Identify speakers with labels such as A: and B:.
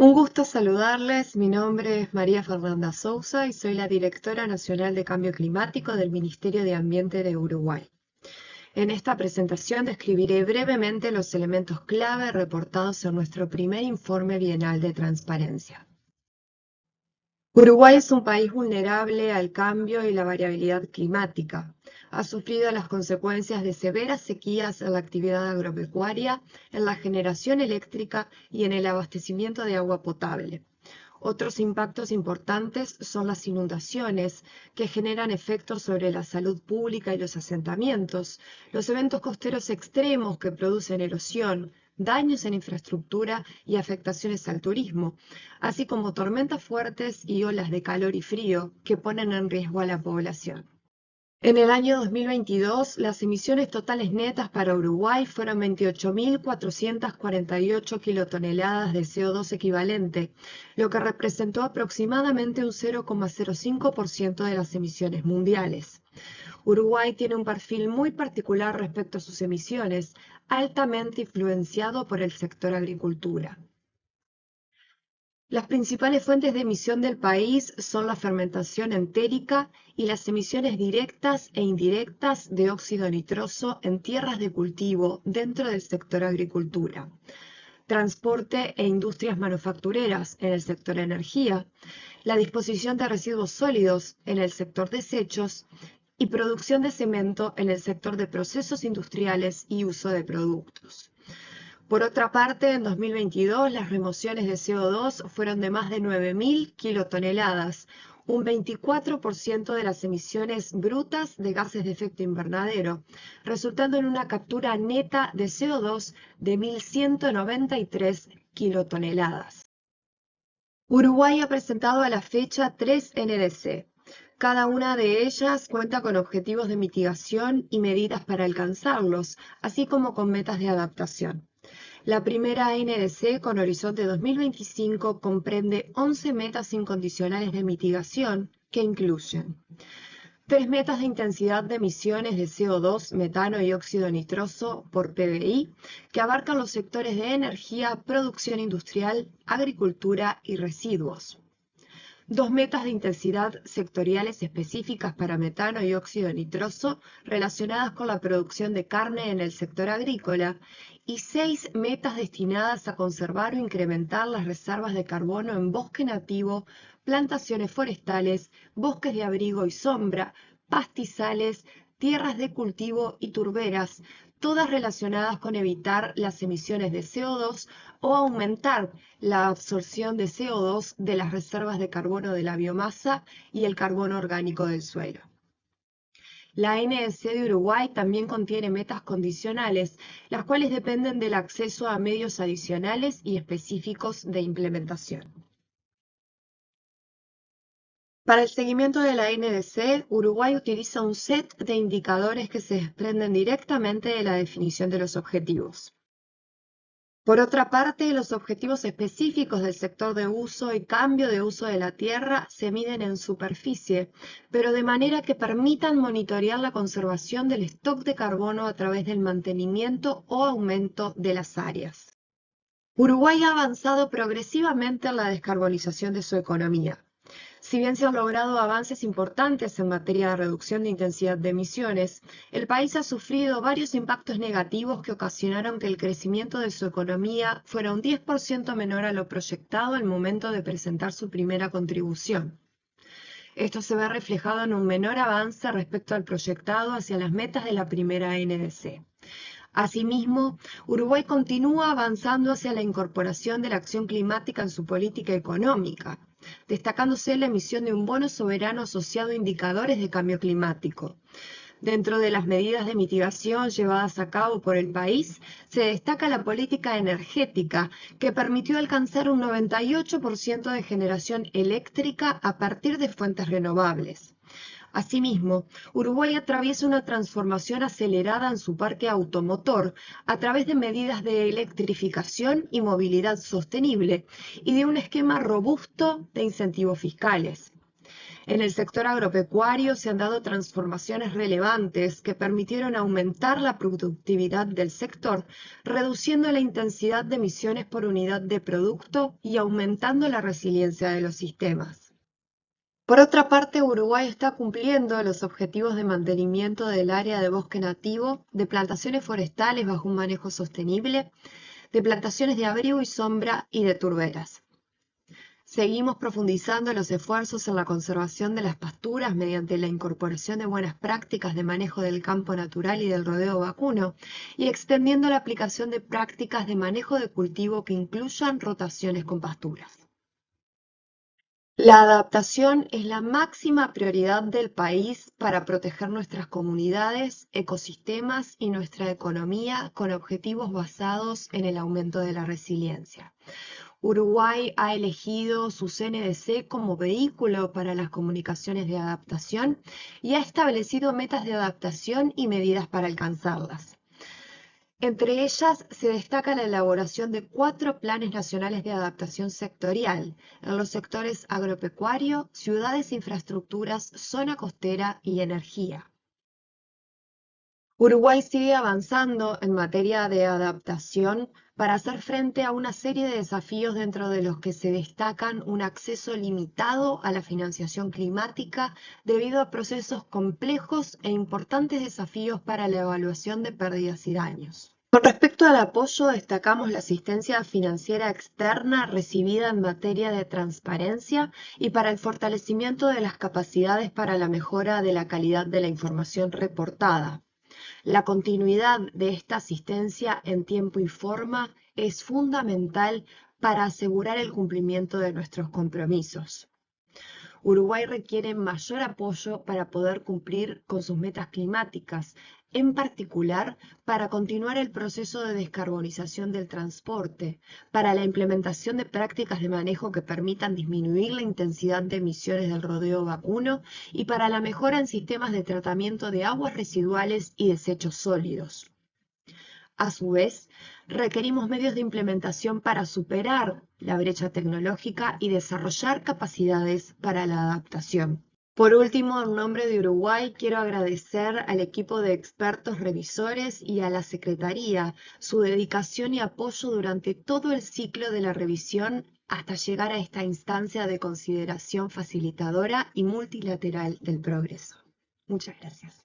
A: Un gusto saludarles. Mi nombre es María Fernanda Sousa y soy la Directora Nacional de Cambio Climático del Ministerio de Ambiente de Uruguay. En esta presentación describiré brevemente los elementos clave reportados en nuestro primer informe bienal de transparencia. Uruguay es un país vulnerable al cambio y la variabilidad climática. Ha sufrido las consecuencias de severas sequías en la actividad agropecuaria, en la generación eléctrica y en el abastecimiento de agua potable. Otros impactos importantes son las inundaciones, que generan efectos sobre la salud pública y los asentamientos, los eventos costeros extremos que producen erosión, daños en infraestructura y afectaciones al turismo, así como tormentas fuertes y olas de calor y frío que ponen en riesgo a la población. En el año 2022, las emisiones totales netas para Uruguay fueron 28.448 kilotoneladas de CO2 equivalente, lo que representó aproximadamente un 0,05% de las emisiones mundiales. Uruguay tiene un perfil muy particular respecto a sus emisiones, altamente influenciado por el sector agricultura. Las principales fuentes de emisión del país son la fermentación entérica y las emisiones directas e indirectas de óxido nitroso en tierras de cultivo dentro del sector agricultura, transporte e industrias manufactureras en el sector energía, la disposición de residuos sólidos en el sector desechos y producción de cemento en el sector de procesos industriales y uso de productos. Por otra parte, en 2022 las remociones de CO2 fueron de más de 9.000 kilotoneladas, un 24% de las emisiones brutas de gases de efecto invernadero, resultando en una captura neta de CO2 de 1.193 kilotoneladas. Uruguay ha presentado a la fecha 3 NDC. Cada una de ellas cuenta con objetivos de mitigación y medidas para alcanzarlos, así como con metas de adaptación. La primera NDC con horizonte 2025 comprende 11 metas incondicionales de mitigación que incluyen 3 metas de intensidad de emisiones de CO2, metano y óxido nitroso por PBI, que abarcan los sectores de energía, producción industrial, agricultura y residuos. 2 metas de intensidad sectoriales específicas para metano y óxido nitroso relacionadas con la producción de carne en el sector agrícola y 6 metas destinadas a conservar o incrementar las reservas de carbono en bosque nativo, plantaciones forestales, bosques de abrigo y sombra, pastizales, tierras de cultivo y turberas, todas relacionadas con evitar las emisiones de CO2 o aumentar la absorción de CO2 de las reservas de carbono de la biomasa y el carbono orgánico del suelo. La NDC de Uruguay también contiene metas condicionales, las cuales dependen del acceso a medios adicionales y específicos de implementación. Para el seguimiento de la NDC, Uruguay utiliza un set de indicadores que se desprenden directamente de la definición de los objetivos. Por otra parte, los objetivos específicos del sector de uso y cambio de uso de la tierra se miden en superficie, pero de manera que permitan monitorear la conservación del stock de carbono a través del mantenimiento o aumento de las áreas. Uruguay ha avanzado progresivamente en la descarbonización de su economía. Si bien se han logrado avances importantes en materia de reducción de intensidad de emisiones, el país ha sufrido varios impactos negativos que ocasionaron que el crecimiento de su economía fuera un 10% menor a lo proyectado al momento de presentar su primera contribución. Esto se ve reflejado en un menor avance respecto al proyectado hacia las metas de la primera NDC. Asimismo, Uruguay continúa avanzando hacia la incorporación de la acción climática en su política económica, destacándose la emisión de un bono soberano asociado a indicadores de cambio climático. Dentro de las medidas de mitigación llevadas a cabo por el país, se destaca la política energética, que permitió alcanzar un 98% de generación eléctrica a partir de fuentes renovables. Asimismo, Uruguay atraviesa una transformación acelerada en su parque automotor a través de medidas de electrificación y movilidad sostenible y de un esquema robusto de incentivos fiscales. En el sector agropecuario se han dado transformaciones relevantes que permitieron aumentar la productividad del sector, reduciendo la intensidad de emisiones por unidad de producto y aumentando la resiliencia de los sistemas. Por otra parte, Uruguay está cumpliendo los objetivos de mantenimiento del área de bosque nativo, de plantaciones forestales bajo un manejo sostenible, de plantaciones de abrigo y sombra y de turberas. Seguimos profundizando los esfuerzos en la conservación de las pasturas mediante la incorporación de buenas prácticas de manejo del campo natural y del rodeo vacuno y extendiendo la aplicación de prácticas de manejo de cultivo que incluyan rotaciones con pasturas. La adaptación es la máxima prioridad del país para proteger nuestras comunidades, ecosistemas y nuestra economía con objetivos basados en el aumento de la resiliencia. Uruguay ha elegido su CNDC como vehículo para las comunicaciones de adaptación y ha establecido metas de adaptación y medidas para alcanzarlas. Entre ellas se destaca la elaboración de 4 planes nacionales de adaptación sectorial en los sectores agropecuario, ciudades e infraestructuras, zona costera y energía. Uruguay sigue avanzando en materia de adaptación para hacer frente a una serie de desafíos dentro de los que se destacan un acceso limitado a la financiación climática debido a procesos complejos e importantes desafíos para la evaluación de pérdidas y daños. Con respecto al apoyo, destacamos la asistencia financiera externa recibida en materia de transparencia y para el fortalecimiento de las capacidades para la mejora de la calidad de la información reportada. La continuidad de esta asistencia en tiempo y forma es fundamental para asegurar el cumplimiento de nuestros compromisos. Uruguay requiere mayor apoyo para poder cumplir con sus metas climáticas, en particular para continuar el proceso de descarbonización del transporte, para la implementación de prácticas de manejo que permitan disminuir la intensidad de emisiones del rodeo vacuno y para la mejora en sistemas de tratamiento de aguas residuales y desechos sólidos. A su vez, requerimos medios de implementación para superar la brecha tecnológica y desarrollar capacidades para la adaptación. Por último, en nombre de Uruguay, quiero agradecer al equipo de expertos revisores y a la Secretaría su dedicación y apoyo durante todo el ciclo de la revisión hasta llegar a esta instancia de consideración facilitadora y multilateral del progreso. Muchas gracias.